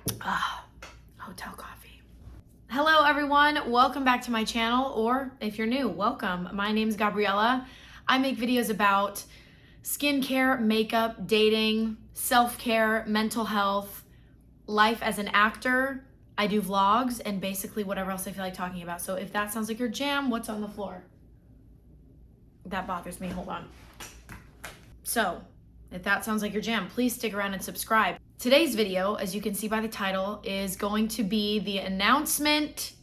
Hotel coffee. Hello everyone, welcome back to my channel, or if you're new, welcome. My name's Gabriella. I make videos about skincare, makeup, dating, self-care, mental health, life as an actor. I do vlogs and basically whatever else I feel like talking about. So if that sounds like your jam, what's on the floor? That bothers me, hold on. So if that sounds like your jam, please stick around and subscribe. Today's video, as you can see by the title, is going to be the announcement,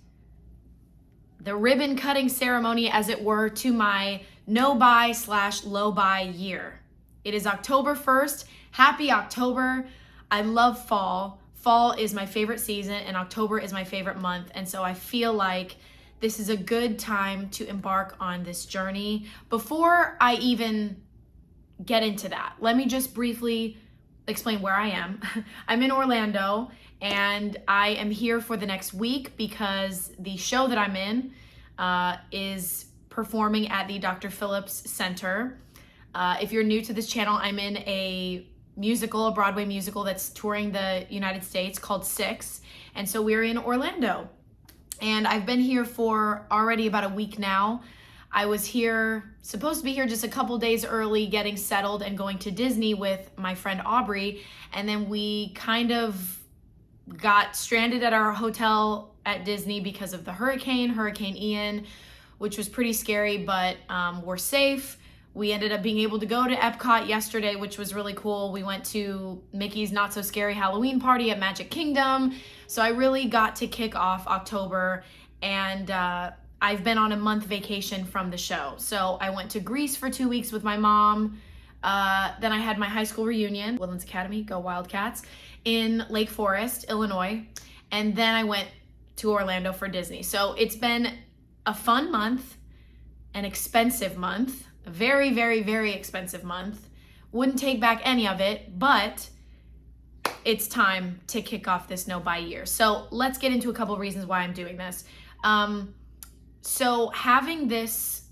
the ribbon cutting ceremony, as it were, to my no-buy/low buy year. It is October 1st. Happy October. I love fall. Fall is my favorite season and October is my favorite month. And so I feel like this is a good time to embark on this journey. Before I even get into that, let me just briefly explain where I am. I'm in Orlando and I am here for the next week because the show that I'm in is performing at the Dr. Phillips Center. If you're new to this channel, I'm in a Broadway musical that's touring the United States called Six. And so we're in Orlando. And I've been here for already about a week now. I was supposed to be here just a couple days early, getting settled and going to Disney with my friend Aubrey. And then we kind of got stranded at our hotel at Disney because of the Hurricane Ian, which was pretty scary, but we're safe. We ended up being able to go to Epcot yesterday, which was really cool. We went to Mickey's Not So Scary Halloween party at Magic Kingdom. So I really got to kick off October, and I've been on a month vacation from the show. So I went to Greece for 2 weeks with my mom. Then I had my high school reunion, Woodlands Academy, go Wildcats, in Lake Forest, Illinois. And then I went to Orlando for Disney. So it's been a fun month, an expensive month, a very, very, very expensive month. Wouldn't take back any of it, but it's time to kick off this no-buy year. So let's get into a couple of reasons why I'm doing this. So having this,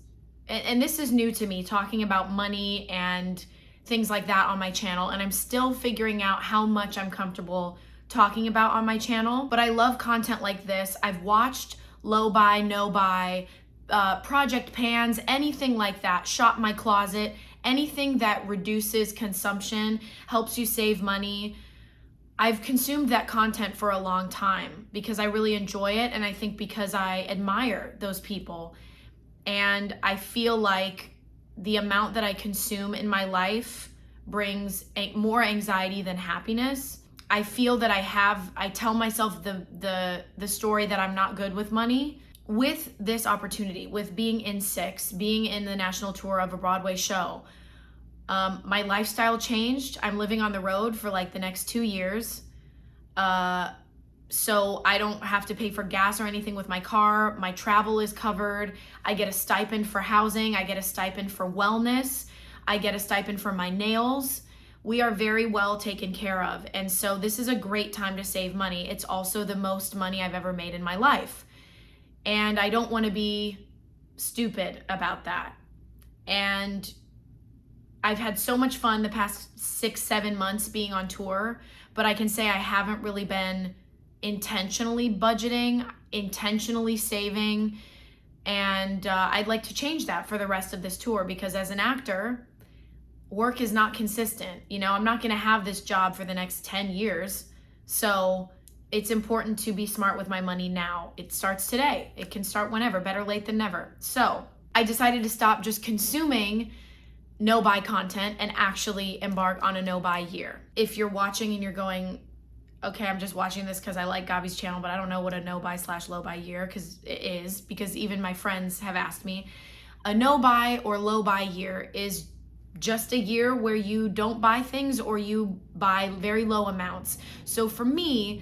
and this is new to me, talking about money and things like that on my channel, and I'm still figuring out how much I'm comfortable talking about on my channel, but I love content like this. I've watched low buy, no buy, project pans, anything like that, shop my closet, anything that reduces consumption, helps you save money. I've consumed that content for a long time because I really enjoy it, and I think because I admire those people. And I feel like the amount that I consume in my life brings more anxiety than happiness. I feel that I tell myself the story that I'm not good with money. With this opportunity, with being in Six, being in the national tour of a Broadway show, my lifestyle changed. I'm living on the road for like the next 2 years. So I don't have to pay for gas or anything with my car. My travel is covered. I get a stipend for housing. I get a stipend for wellness. I get a stipend for my nails. We are very well taken care of. And so this is a great time to save money. It's also the most money I've ever made in my life. And I don't want to be stupid about that. And I've had so much fun the past 6-7 months being on tour, but I can say I haven't really been intentionally budgeting, intentionally saving, and I'd like to change that for the rest of this tour, because as an actor, work is not consistent. You know, I'm not going to have this job for the next 10 years, so it's important to be smart with my money now. It starts today. It can start whenever, better late than never. So I decided to stop just consuming no-buy content and actually embark on a no-buy year. If you're watching and you're going, okay, I'm just watching this because I like Gabi's channel, but I don't know what a no-buy/low-buy year is, because even my friends have asked me. A no-buy or low-buy year is just a year where you don't buy things or you buy very low amounts. So for me,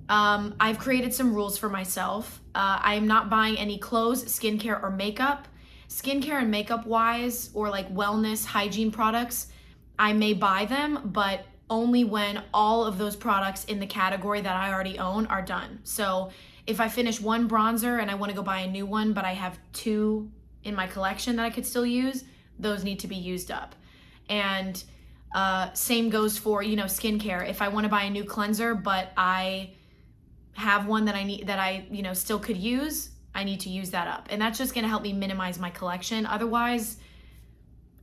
I've created some rules for myself. I am not buying any clothes, skincare, or makeup. Skincare and makeup wise, or like wellness, hygiene products, I may buy them, but only when all of those products in the category that I already own are done. So if I finish one bronzer and I want to go buy a new one, but I have 2 in my collection that I could still use, those need to be used up. And Same goes for, skincare. If I want to buy a new cleanser, but I have one that I still could use, I need to use that up. And that's just going to help me minimize my collection. Otherwise,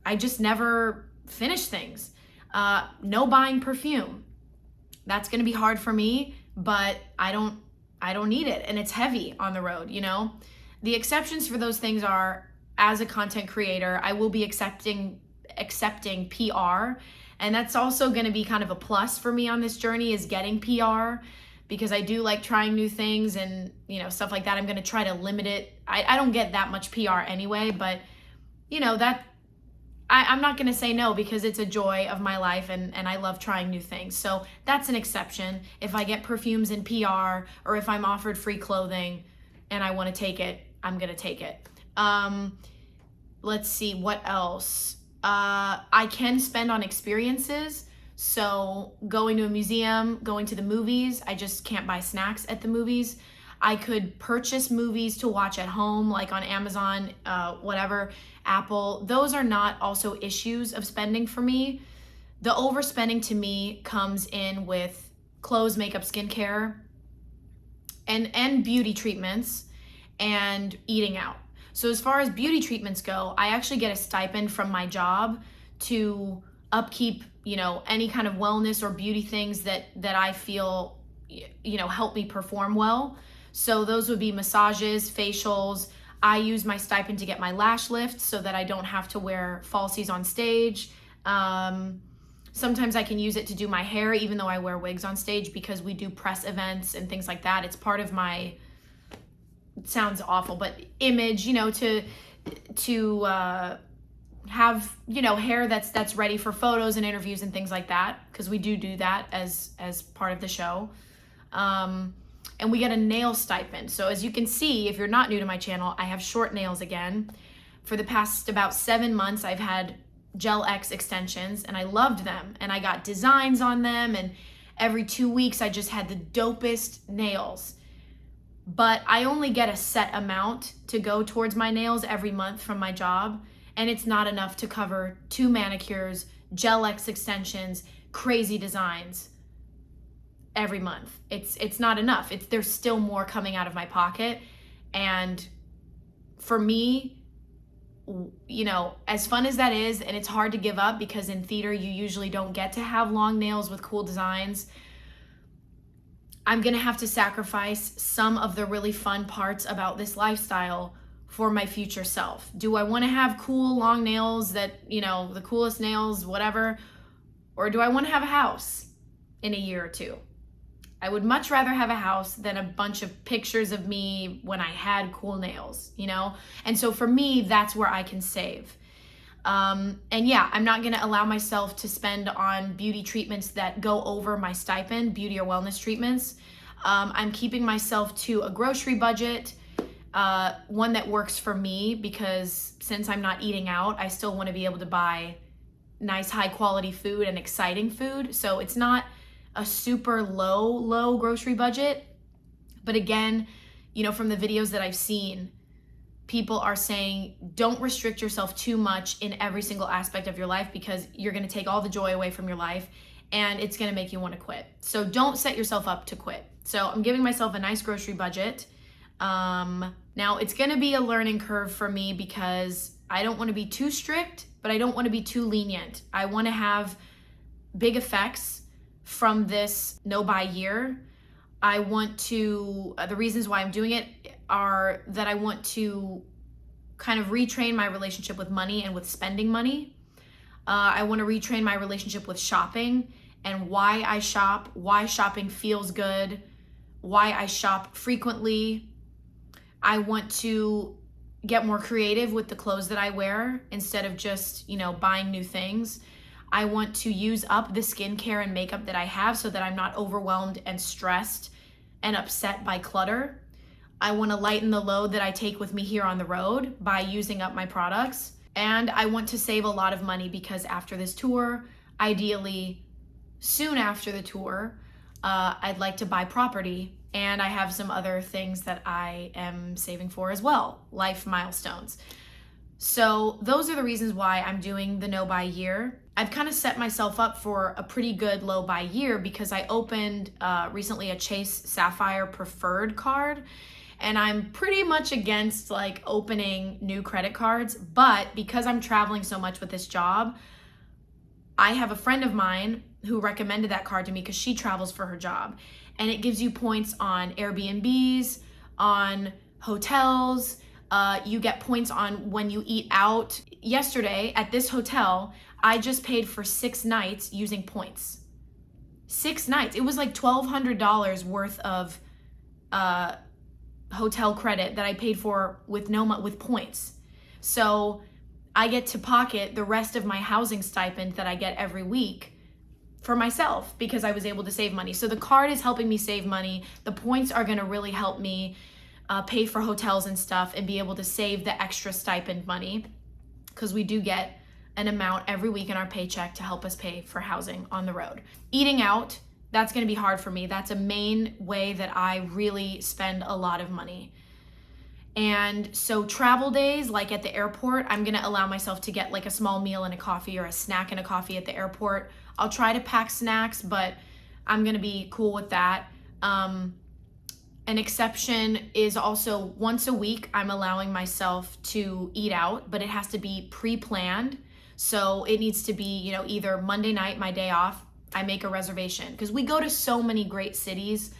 I just never finish things. No buying perfume. That's going to be hard for me, but I don't need it, and it's heavy on the road, The exceptions for those things are, as a content creator, I will be accepting PR, and that's also going to be kind of a plus for me on this journey, is getting PR, because I do like trying new things and stuff like that. I'm going to try to limit it. I don't get that much PR anyway, but that I'm not going to say no, because it's a joy of my life, and I love trying new things. So that's an exception. If I get perfumes in PR, or if I'm offered free clothing and I want to take it, I'm going to take it. Let's see, what else? I can spend on experiences. So going to a museum, going to the movies. I just can't buy snacks at the movies. I could purchase movies to watch at home, like on Amazon, whatever, Apple. Those are not also issues of spending for me. The overspending to me comes in with clothes, makeup, skincare, and beauty treatments, and eating out. So as far as beauty treatments go, I actually get a stipend from my job to upkeep, any kind of wellness or beauty things that I feel, help me perform well. So those would be massages, facials. I use my stipend to get my lash lift so that I don't have to wear falsies on stage. Sometimes I can use it to do my hair, even though I wear wigs on stage, because we do press events and things like that. It's part of my, it sounds awful, but image, to have, hair that's ready for photos and interviews and things like that, because we do that as part of the show. And we get a nail stipend. So as you can see, if you're not new to my channel, I have short nails again. For the past about 7 months, I've had Gel X extensions, and I loved them, and I got designs on them, and every 2 weeks I just had the dopest nails. But I only get a set amount to go towards my nails every month from my job, and it's not enough to cover 2 manicures, Gel X extensions, crazy designs every month. It's not enough. There's still more coming out of my pocket. And for me, as fun as that is, and it's hard to give up, because in theater you usually don't get to have long nails with cool designs, I'm gonna have to sacrifice some of the really fun parts about this lifestyle for my future self. Do I want to have cool long nails that, the coolest nails, whatever, or do I want to have a house in a year or two? I would much rather have a house than a bunch of pictures of me when I had cool nails, And so for me, that's where I can save. And yeah, I'm not going to allow myself to spend on beauty treatments that go over my stipend, beauty or wellness treatments. I'm keeping myself to a grocery budget, one that works for me, because since I'm not eating out, I still want to be able to buy nice, high quality food and exciting food. So it's not a super low grocery budget. But again, from the videos that I've seen, people are saying don't restrict yourself too much in every single aspect of your life, because you're going to take all the joy away from your life, and it's going to make you want to quit. So don't set yourself up to quit. So I'm giving myself a nice grocery budget. Now it's going to be a learning curve for me, because I don't want to be too strict, but I don't want to be too lenient. I want to have big effects from this no buy year. I want to, the reasons why I'm doing it are that I want to kind of retrain my relationship with money and with spending money. I want to retrain my relationship with shopping and why I shop, why shopping feels good, why I shop frequently. I want to get more creative with the clothes that I wear instead of just, buying new things. I want to use up the skincare and makeup that I have so that I'm not overwhelmed and stressed and upset by clutter. I want to lighten the load that I take with me here on the road by using up my products. And I want to save a lot of money, because after this tour, ideally soon after the tour, I'd like to buy property, and I have some other things that I am saving for as well, life milestones. So those are the reasons why I'm doing the no buy year. I've kind of set myself up for a pretty good low buy year because I opened recently a Chase Sapphire Preferred card, and I'm pretty much against like opening new credit cards, but because I'm traveling so much with this job, I have a friend of mine who recommended that card to me because she travels for her job, and it gives you points on Airbnbs, on hotels. You get points on when you eat out. Yesterday at this hotel, I just paid for 6 nights using points. 6 nights. It was like $1,200 worth of hotel credit that I paid for with with points. So I get to pocket the rest of my housing stipend that I get every week for myself because I was able to save money. So the card is helping me save money. The points are going to really help me pay for hotels and stuff and be able to save the extra stipend money, because we do get an amount every week in our paycheck to help us pay for housing on the road. Eating out, that's going to be hard for me. That's a main way that I really spend a lot of money. And so travel days, like at the airport, I'm going to allow myself to get like a small meal and a coffee or a snack and a coffee at the airport. I'll try to pack snacks, but I'm going to be cool with that. An exception is also once a week, I'm allowing myself to eat out, but it has to be pre-planned. So it needs to be, either Monday night, my day off, I make a reservation, because we go to so many great cities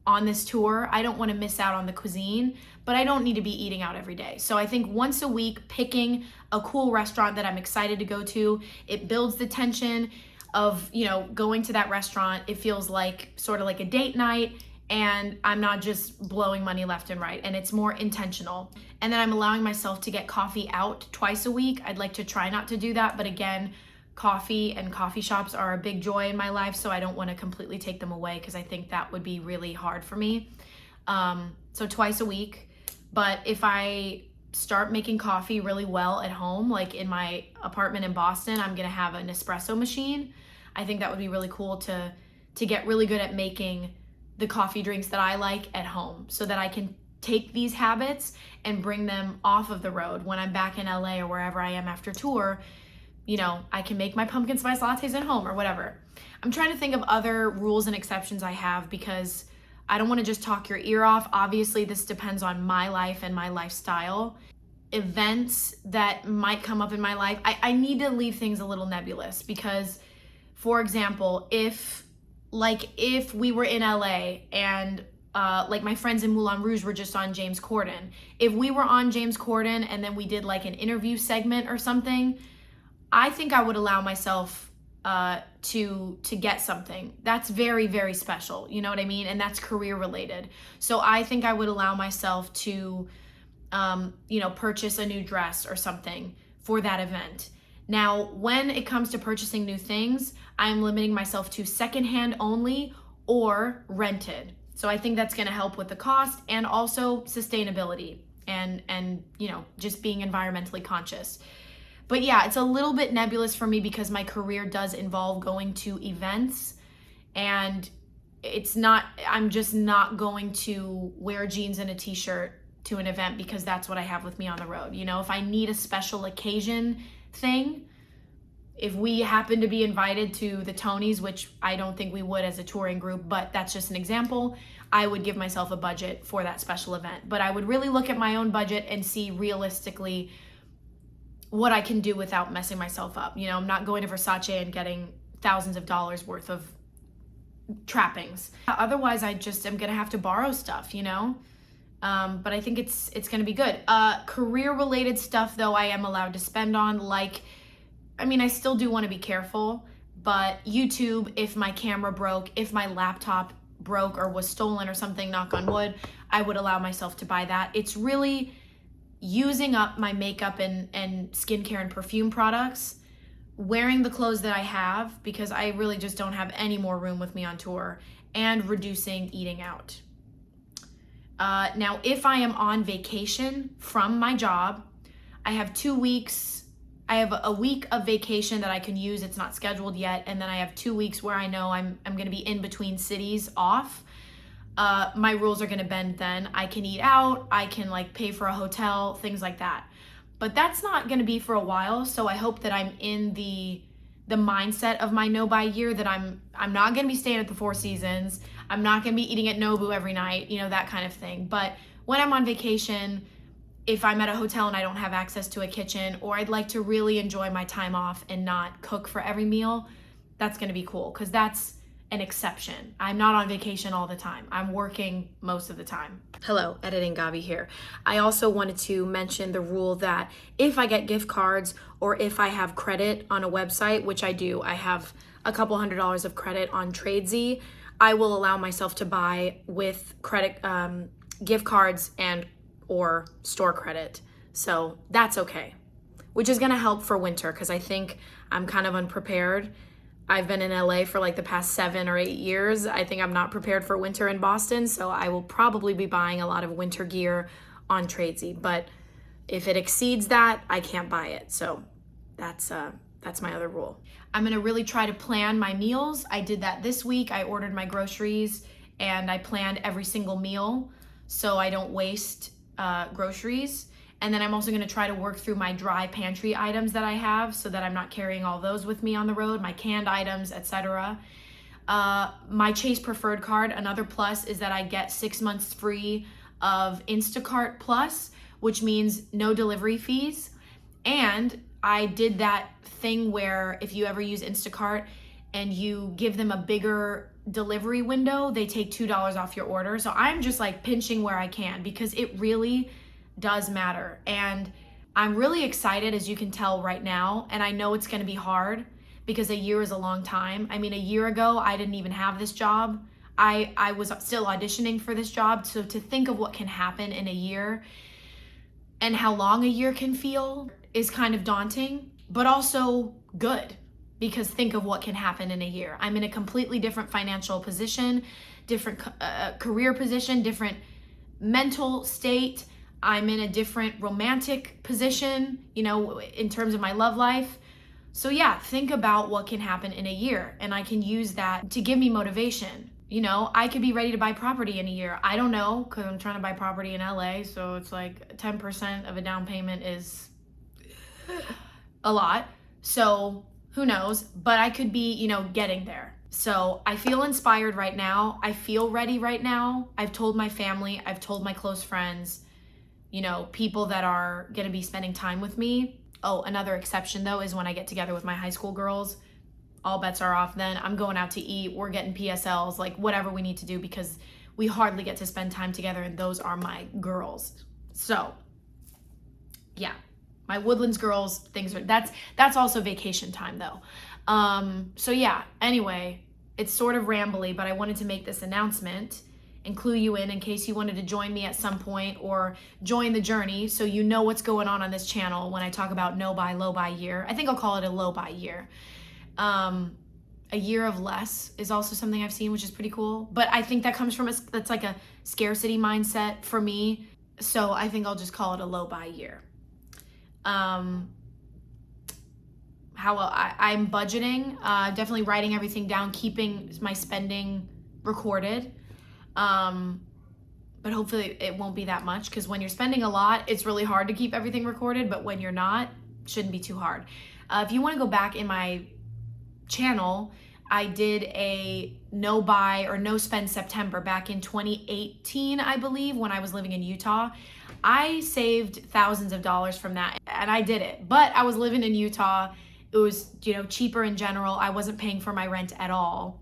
on this tour. I don't want to miss out on the cuisine, but I don't need to be eating out every day. So I think once a week, picking a cool restaurant that I'm excited to go to, it builds the tension of, going to that restaurant. It feels like sort of like a date night, and I'm not just blowing money left and right, and it's more intentional. And then I'm allowing myself to get coffee out twice a week. I'd like to try not to do that, but again, coffee and coffee shops are a big joy in my life, so I don't want to completely take them away because I think that would be really hard for me. So twice a week. But if I start making coffee really well at home, like in my apartment in Boston, I'm gonna have an espresso machine. I think that would be really cool to get really good at making the coffee drinks that I like at home, so that I can take these habits and bring them off of the road when I'm back in LA or wherever I am after tour. I can make my pumpkin spice lattes at home or whatever. I'm trying to think of other rules and exceptions I have, because I don't want to just talk your ear off. Obviously, this depends on my life and my lifestyle. Events that might come up in my life, I need to leave things a little nebulous, because, for example, if we were in LA and like my friends in Moulin Rouge were just on James Corden. If we were on James Corden and then we did like an interview segment or something, I think I would allow myself to get something that's very, very special. You know what I mean? And that's career related. So I think I would allow myself to, purchase a new dress or something for that event. Now, when it comes to purchasing new things, I'm limiting myself to secondhand only or rented. So I think that's going to help with the cost and also sustainability and just being environmentally conscious. But yeah, it's a little bit nebulous for me because my career does involve going to events, and I'm just not going to wear jeans and a t-shirt to an event because that's what I have with me on the road. If I need a special occasion thing, if we happen to be invited to the Tonys, which I don't think we would as a touring group, but that's just an example, I would give myself a budget for that special event. But I would really look at my own budget and see realistically what I can do without messing myself up. I'm not going to Versace and getting thousands of dollars worth of trappings. Otherwise, I just am gonna have to borrow stuff, but I think it's gonna be good. Career related stuff though, I am allowed to spend on, I still do want to be careful, but YouTube, if my camera broke, if my laptop broke or was stolen or something, knock on wood, I would allow myself to buy that. It's really using up my makeup and skincare and perfume products, wearing the clothes that I have, because I really just don't have any more room with me on tour, and reducing eating out. Now, if I am on vacation from my job, I have 2 weeks. I have a week of vacation that I can use. It's not scheduled yet. And then I have 2 weeks where I know I'm going to be in between cities off. My rules are going to bend then. I can eat out. I can pay for a hotel, things like that. but that's not going to be for a while. So I hope that I'm in the mindset of my no buy year, that I'm not going to be staying at the Four Seasons. I'm not going to be eating at Nobu every night, that kind of thing. But when I'm on vacation, if I'm at a hotel and I don't have access to a kitchen, or I'd like to really enjoy my time off and not cook for every meal, that's going to be cool, because that's an exception. I'm not on vacation all the time. I'm working most of the time. Hello, Editing Gabi here. I also wanted to mention the rule that if I get gift cards or if I have credit on a website, which I do, I have a couple $100s of credit on Tradesy, I will allow myself to buy with credit, gift cards and or store credit. So that's okay, which is gonna help for winter, because I think I'm kind of unprepared. I've been in LA for like the past 7 or 8 years. I think I'm not prepared for winter in Boston, so I will probably be buying a lot of winter gear on Tradesy. But if it exceeds that, I can't buy it. So that's my other rule. I'm gonna really try to plan my meals. I did that this week. I ordered my groceries and I planned every single meal so I don't waste groceries. And then I'm also gonna try to work through my dry pantry items that I have so that I'm not carrying all those with me on the road, my canned items, etc. My Chase Preferred card, another plus is that I get 6 months free of Instacart Plus, which means no delivery fees. And I did that thing where if you ever use Instacart and you give them a bigger delivery window, they take $2 off your order. So I'm just like pinching where I can, because it really does matter. And I'm really excited, as you can tell right now. And I know it's going to be hard because a year is a long time. I mean, a year ago, I didn't even have this job. I was still auditioning for this job. So to think of what can happen in a year and how long a year can feel is kind of daunting, but also good, because think of what can happen in a year. I'm in a completely different financial position, different career position, different mental state. I'm in a different romantic position, in terms of my love life. So yeah, think about what can happen in a year, and I can use that to give me motivation. I could be ready to buy property in a year. I don't know, because I'm trying to buy property in LA, so it's like 10% of a down payment is a lot. So who knows, but I could be, getting there. So I feel inspired right now. I feel ready right now. I've told my family, I've told my close friends, people that are going to be spending time with me. Oh, another exception though is when I get together with my high school girls. All bets are off then. I'm going out to eat. We're getting PSLs, like whatever we need to do, because we hardly get to spend time together, and those are my girls. So yeah, my Woodlands girls, that's also vacation time though. So yeah, anyway, it's sort of rambly, but I wanted to make this announcement and clue you in case you wanted to join me at some point or join the journey, so you know what's going on this channel when I talk about no buy, low buy year. I think I'll call it a low buy year. A year of less is also something I've seen, which is pretty cool. But I think that comes from that's like a scarcity mindset for me. So I think I'll just call it a low buy year. I'm budgeting, definitely writing everything down, keeping my spending recorded. But hopefully it won't be that much, because when you're spending a lot, it's really hard to keep everything recorded. But when you're not, it shouldn't be too hard. If you want to go back in my channel, I did a no buy or no spend September back in 2018, I believe, when I was living in Utah. I saved thousands of dollars from that, and I did it. But I was living in Utah. It was, cheaper in general. I wasn't paying for my rent at all.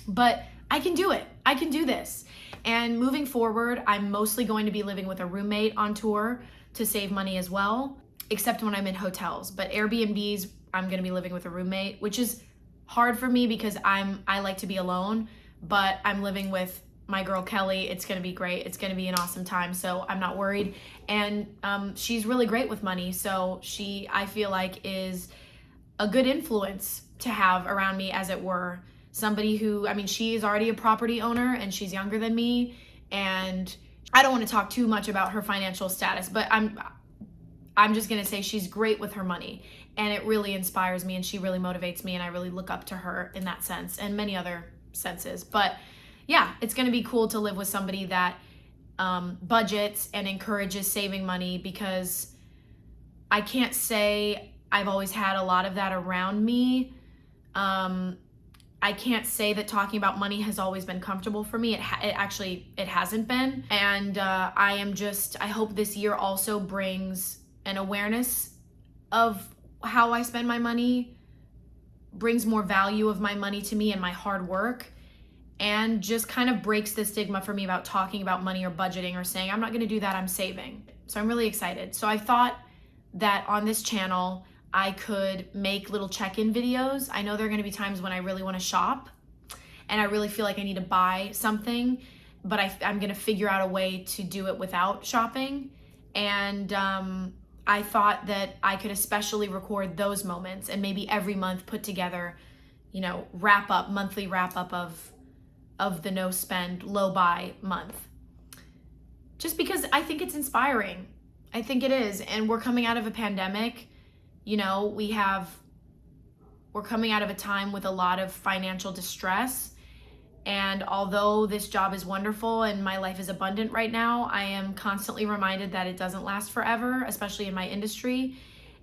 But I can do it. I can do this. And moving forward, I'm mostly going to be living with a roommate on tour to save money as well, except when I'm in hotels. But Airbnbs, I'm going to be living with a roommate, which is hard for me because I like to be alone, but I'm living with my girl Kelly. It's going to be great. It's going to be an awesome time. So I'm not worried. And she's really great with money. So she, I feel like, is a good influence to have around me, as it were. Somebody who, she is already a property owner and she's younger than me. And I don't want to talk too much about her financial status, but I'm just going to say she's great with her money, and it really inspires me, and she really motivates me, and I really look up to her in that sense and many other senses. But yeah, it's going to be cool to live with somebody that budgets and encourages saving money, because I can't say I've always had a lot of that around me. I can't say that talking about money has always been comfortable for me. It hasn't been. And I hope this year also brings an awareness of how I spend my money, brings more value of my money to me and my hard work, and just kind of breaks the stigma for me about talking about money or budgeting or saying, I'm not gonna do that, I'm saving. So I'm really excited. So I thought that on this channel, I could make little check-in videos. I know there are gonna be times when I really wanna shop and I really feel like I need to buy something, but I'm gonna figure out a way to do it without shopping. And I thought that I could especially record those moments and maybe every month put together, monthly wrap up of the no spend, low buy month. Just because I think it's inspiring. I think it is. And we're coming out of a pandemic. We're coming out of a time with a lot of financial distress. And although this job is wonderful and my life is abundant right now, I am constantly reminded that it doesn't last forever, especially in my industry,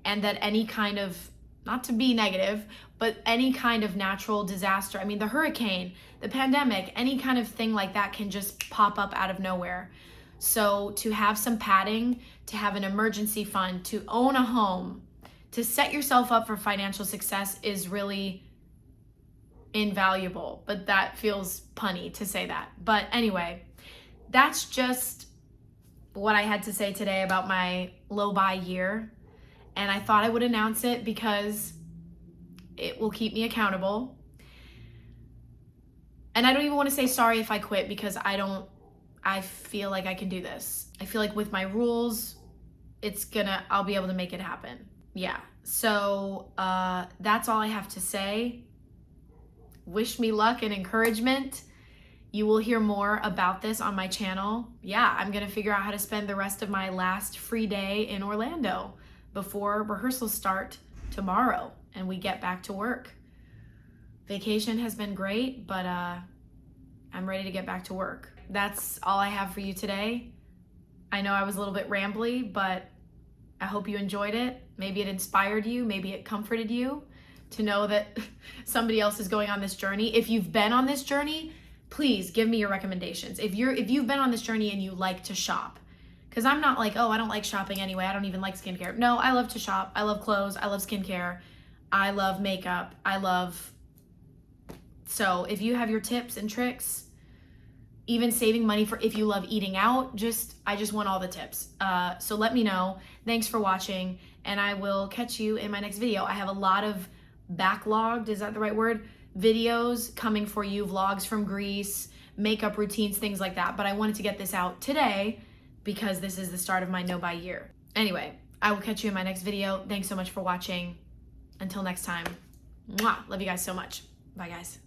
and that any kind of, not to be negative, but any kind of natural disaster, the hurricane, the pandemic, any kind of thing like that can just pop up out of nowhere. So to have some padding, to have an emergency fund, to own a home, to set yourself up for financial success is really invaluable, but that feels punny to say that. But anyway, that's just what I had to say today about my low buy year. And I thought I would announce it because it will keep me accountable. And I don't even want to say sorry if I quit, because I feel like I can do this. I feel like with my rules, I'll be able to make it happen. Yeah. So that's all I have to say. Wish me luck and encouragement. You will hear more about this on my channel. Yeah, I'm gonna figure out how to spend the rest of my last free day in Orlando before rehearsals start tomorrow and we get back to work. Vacation has been great, but I'm ready to get back to work. That's all I have for you today. I know I was a little bit rambly, but I hope you enjoyed it. Maybe it inspired you, maybe it comforted you to know that somebody else is going on this journey. If you've been on this journey, please give me your recommendations. If you've been on this journey and you like to shop, because I'm not like, oh, I don't like shopping anyway, I don't even like skincare. No, I love to shop. I love clothes. I love skincare. I love makeup. So if you have your tips and tricks, even saving money for if you love eating out, I just want all the tips. So let me know. Thanks for watching, and I will catch you in my next video. I have a lot of backlogged, is that the right word? Videos coming for you, vlogs from Greece, makeup routines, things like that. But I wanted to get this out today because this is the start of my no buy year. Anyway, I will catch you in my next video. Thanks so much for watching. Until next time, mwah, love you guys so much. Bye guys.